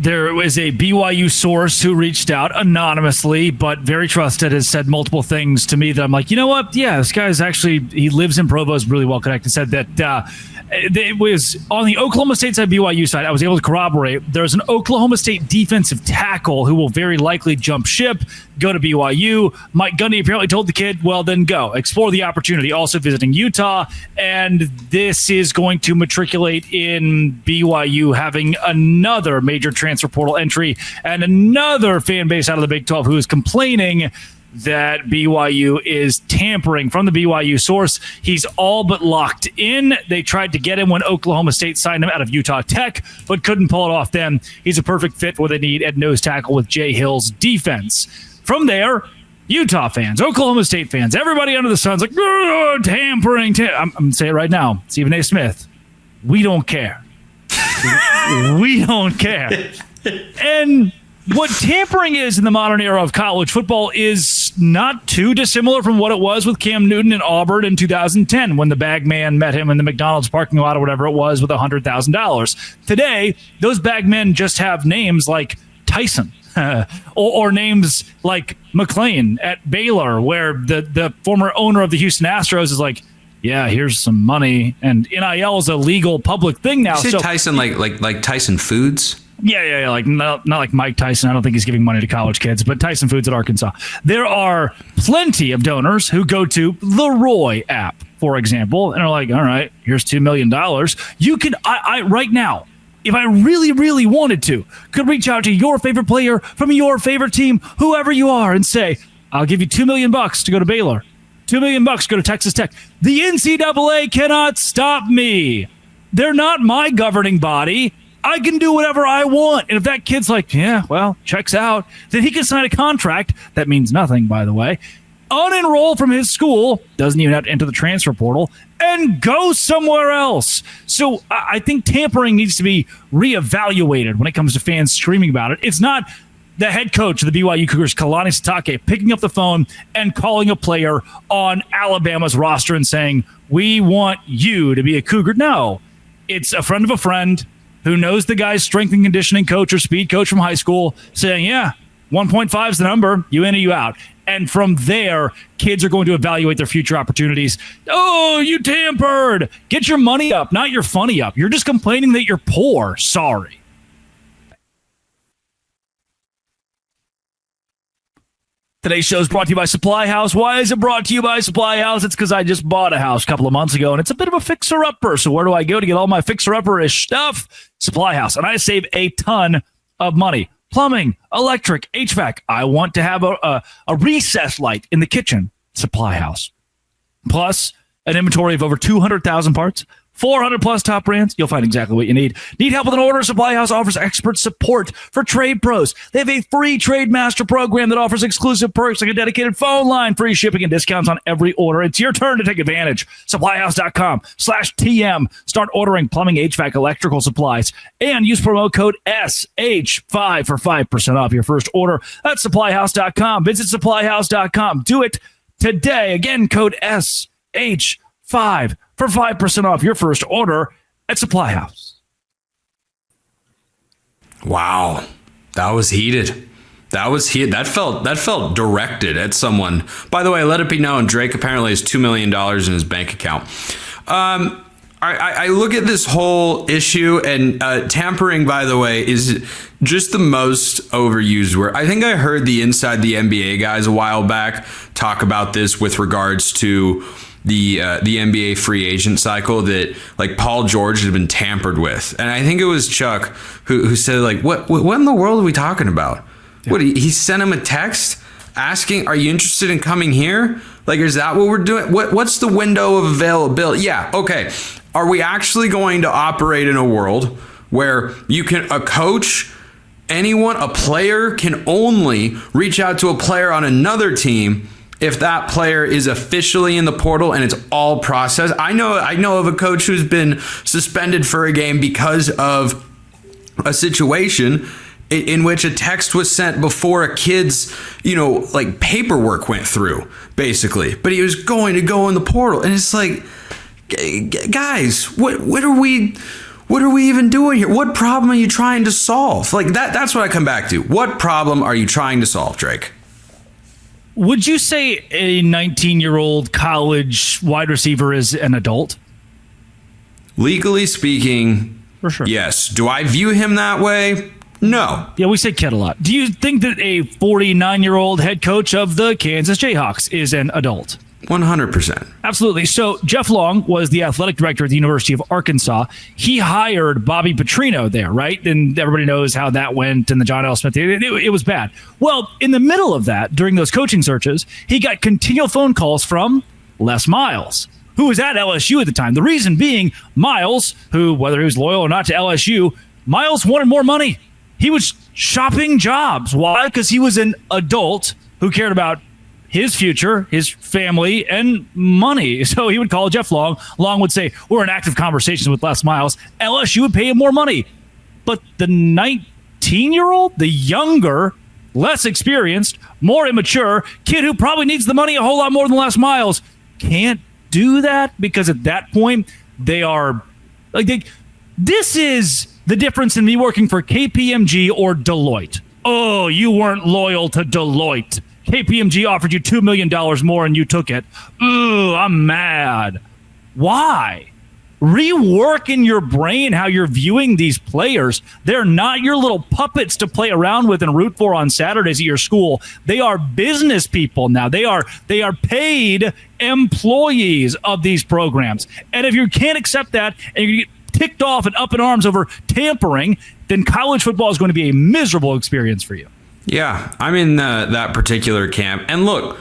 There was a BYU source who reached out anonymously, but very trusted, has said multiple things to me that I'm like, you know what? Yeah, this guy's actually, he lives in Provo, is really well connected. Said that it was on the Oklahoma State side, BYU side. I was able to corroborate. There's an Oklahoma State defensive tackle who will very likely jump ship, go to BYU. Mike Gundy apparently told the kid, well, then go. Explore the opportunity. Also visiting Utah. And this is going to matriculate in BYU having another major transfer portal entry and another fan base out of the Big 12 who is complaining that BYU is tampering. From the BYU source, he's all but locked in. They tried to get him when Oklahoma State signed him out of Utah Tech, but couldn't pull it off then. He's a perfect fit for what they need at nose tackle with Jay Hill's defense. From there, Utah fans, Oklahoma State fans, everybody under the sun's like, tampering. I'm going to say it right now. Stephen A. Smith, we don't care. We don't care. And what tampering is in the modern era of college football is not too dissimilar from what it was with Cam Newton in Auburn in 2010 when the bag man met him in the McDonald's parking lot or whatever it was with $100,000. Today, those bag men just have names like Tyson or names like McClain at Baylor, where the former owner of the Houston Astros is like, yeah, here's some money. And NIL is a legal public thing now. You say Tyson like Tyson Foods? Yeah, like not like Mike Tyson. I don't think he's giving money to college kids, but Tyson Foods at Arkansas. There are plenty of donors who go to the Roy app, for example, and are like, all right, here's $2 million. You can, I right now, if I really, really wanted to, could reach out to your favorite player from your favorite team, whoever you are, and say, I'll give you $2 million to go to Baylor. $2 million to go to Texas Tech. The NCAA cannot stop me. They're not my governing body. I can do whatever I want. And if that kid's like, yeah, well, checks out, then he can sign a contract. That means nothing, by the way. Unenroll from his school, doesn't even have to enter the transfer portal, and go somewhere else. So I think tampering needs to be reevaluated when it comes to fans screaming about it. It's not the head coach of the BYU Cougars, Kalani Sitake, picking up the phone and calling a player on Alabama's roster and saying, we want you to be a Cougar. No, it's a friend of a friend who knows the guy's strength and conditioning coach or speed coach from high school saying, yeah, 1.5 is the number, you in or you out. And from there, kids are going to evaluate their future opportunities. Oh, you tampered. Get your money up, not your funny up. You're just complaining that you're poor. Sorry. Today's show is brought to you by Supply House. Why is it brought to you by Supply House? It's because I just bought a house a couple of months ago, and it's a bit of a fixer-upper. So where do I go to get all my fixer-upper-ish stuff? Supply House. And I save a ton of money. Plumbing, electric, HVAC. I want to have a recess light in the kitchen. Supply House. Plus, an inventory of over 200,000 parts. 400 plus top brands. You'll find exactly what you need. Need help with an order? Supply House offers expert support for trade pros. They have a free trade master program that offers exclusive perks like a dedicated phone line, free shipping, and discounts on every order. It's your turn to take advantage. Supplyhouse.com/TM. Start ordering plumbing, HVAC, electrical supplies, and use promo code SH5 for 5% off your first order. That's supplyhouse.com. Visit supplyhouse.com. Do it today. Again, code SH5 for 5% off your first order at Supply House. Wow. That was heated. That felt directed at someone. By the way, let it be known, Drake apparently has $2 million in his bank account. I look at this whole issue, and tampering, by the way, is just the most overused word. I think I heard the Inside the NBA guys a while back talk about this with regards to the NBA free agent cycle, that like Paul George had been tampered with. And I think it was Chuck who said, like, what in the world are we talking about? Yeah. What, he sent him a text asking, are you interested in coming here? Like, is that what we're doing? What's the window of availability? Yeah, okay. Are we actually going to operate in a world where a coach, anyone, a player can only reach out to a player on another team if that player is officially in the portal and it's all processed? I know of a coach who's been suspended for a game because of a situation in which a text was sent before a kid's, like paperwork went through, basically. But he was going to go in the portal. And it's like, guys, what are we what are we even doing here? What problem are you trying to solve? Like that's what I come back to. What problem are you trying to solve, Drake? Would you say a 19-year-old college wide receiver is an adult? Legally speaking, For sure. yes. Do I view him that way? No. Yeah, we say kid a lot. Do you think that a 49-year-old head coach of the Kansas Jayhawks is an adult? 100%. Absolutely. So Jeff Long was the athletic director at the University of Arkansas. He hired Bobby Petrino there, right? And everybody knows how that went and the John L. Smith. It was bad. Well, in the middle of that, during those coaching searches, he got continual phone calls from Les Miles, who was at LSU at the time. The reason being Miles, who, whether he was loyal or not to LSU, Miles wanted more money. He was shopping jobs. Why? Because he was an adult who cared about his future, his family, and money. So he would call Jeff Long. Long would say, we're in active conversations with Les Miles. LSU would pay him more money. But the 19-year-old, the younger, less experienced, more immature kid who probably needs the money a whole lot more than Les Miles can't do that, because at that point, they are like, this is the difference in me working for KPMG or Deloitte. Oh, you weren't loyal to Deloitte. KPMG offered you $2 million more and you took it. Ooh, I'm mad. Why? Rework in your brain how you're viewing these players. They're not your little puppets to play around with and root for on Saturdays at your school. They are business people now. They are paid employees of these programs. And if you can't accept that and you get ticked off and up in arms over tampering, then college football is going to be a miserable experience for you. Yeah, I'm in that particular camp. And look,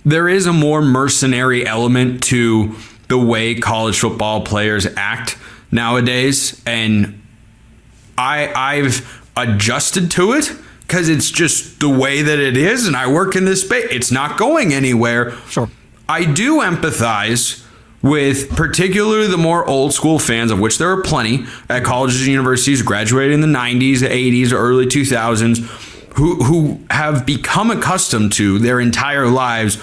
there is a more mercenary element to the way college football players act nowadays. And I've adjusted to it because it's just the way that it is. And I work in this space. It's not going anywhere. Sure. I do empathize with particularly the more old school fans, of which there are plenty at colleges and universities, graduated in the 90s, 80s, or early 2000s, who have become accustomed to their entire lives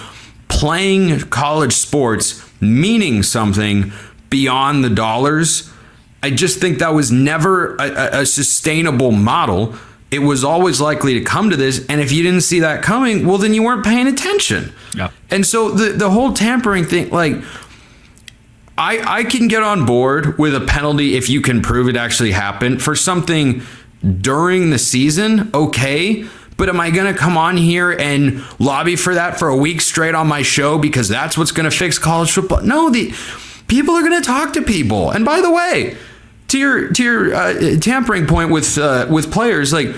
playing college sports, meaning something beyond the dollars. I just think that was never a sustainable model. It was always likely to come to this. And if you didn't see that coming, well, then you weren't paying attention. Yeah. And so the whole tampering thing, like, I can get on board with a penalty if you can prove it actually happened for something during the season, okay, but am I going to come on here and lobby for that for a week straight on my show because that's what's going to fix college football? No, the people are going to talk to people. And by the way, to your tampering point with players, like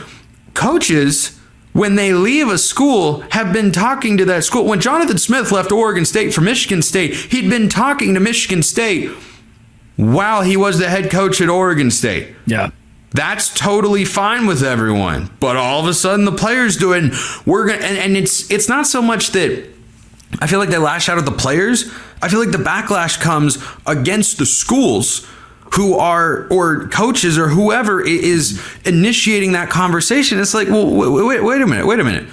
coaches, when they leave a school, have been talking to that school. When Jonathan Smith left Oregon State for Michigan State, he'd been talking to Michigan State while he was the head coach at Oregon State. Yeah. That's totally fine with everyone. But all of a sudden the players do it, and we're gonna and it's not so much that I feel like they lash out at the players. I feel like the backlash comes against the schools who are, or coaches or whoever is initiating that conversation. It's like, well, wait a minute.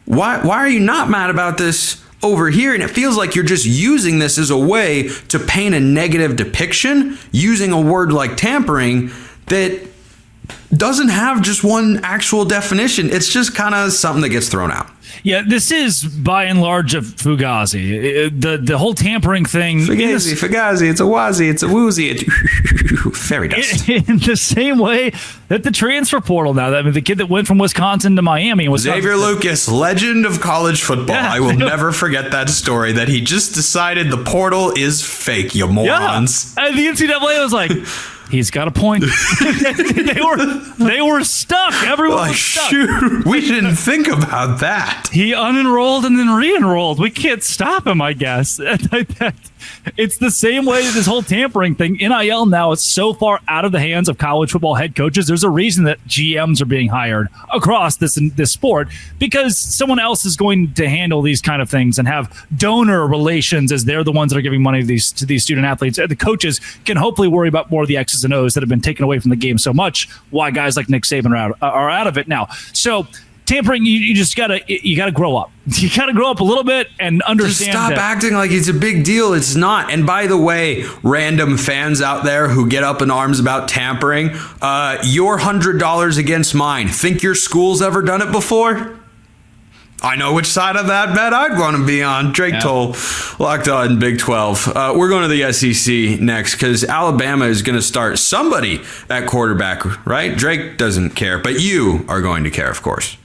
Why are you not mad about this over here? And it feels like you're just using this as a way to paint a negative depiction using a word like tampering that doesn't have just one actual definition. It's just kind of something that gets thrown out. Yeah, this is by and large a fugazi. The whole tampering thing. Fugazi, it's a wazi, it's a woozy, it's fairy dust. In the same way that the transfer portal now, I mean, the kid that went from Wisconsin to Miami was Xavier Lucas, legend of college football. Yeah, I will never forget that story, that he just decided the portal is fake, you morons. Yeah. And the NCAA was like, he's got a point. they were stuck. Everyone was stuck. Shoot, we didn't think about that. He unenrolled and then re-enrolled. We can't stop him, I guess. It's the same way that this whole tampering thing. NIL now is so far out of the hands of college football head coaches. There's a reason that GMs are being hired across this sport, because someone else is going to handle these kind of things and have donor relations, as they're the ones that are giving money to these student athletes. The coaches can hopefully worry about more of the X's and O's that have been taken away from the game so much. Why guys like Nick Saban are out of it now. So tampering, you gotta grow up. You gotta grow up a little bit and understand. Just stop acting like it's a big deal. It's not. And by the way, random fans out there who get up in arms about tampering, your $100 against mine. Think your school's ever done it before? I know which side of that bet I'd want to be on. Drake Toll, Locked On Big 12. We're going to the SEC next because Alabama is going to start somebody at quarterback, right? Drake doesn't care, but you are going to care, of course.